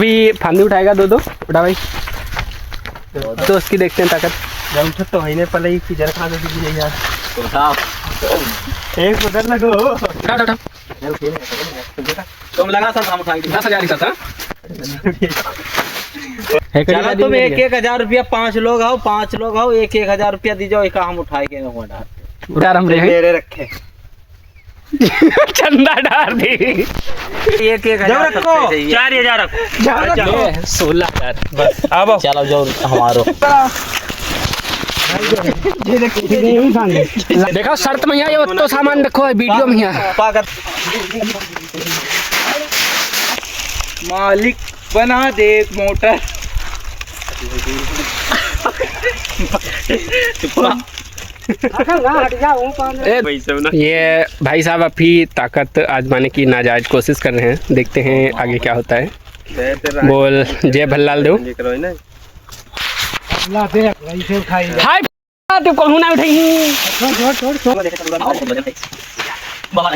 अभी फांदी उठाएगा दो उठा भाई। तो उसकी देखते हैं ताकत। जब उठत तो है पहले की जर खा दे यार। तो उठाओ एक बदल लगो। उठा तुम लगा सब हम उठाएंगे 10,000 का था। चलो तुम 1,000 रुपया 5 लोग आओ 5 लोग आओ 1,000 रुपया दी जाओ। एक हम उठाएंगे उठा हम मेरे रखे चंदा डाल दी। 1,000 रखो 4,000 रखो 16,000 बस। अब चलो जो हमारो देखो शर्त में ये तो सामान रखो है वीडियो में यहाँ। मालिक बना दे मोटर। ये भाई साहब अभी ताकत आजमाने की नाजायज कोशिश कर रहे हैं। देखते हैं आगे क्या होता है। बोल जय भल्लाल दो। हाय तू कहूँ ना उठाई मामा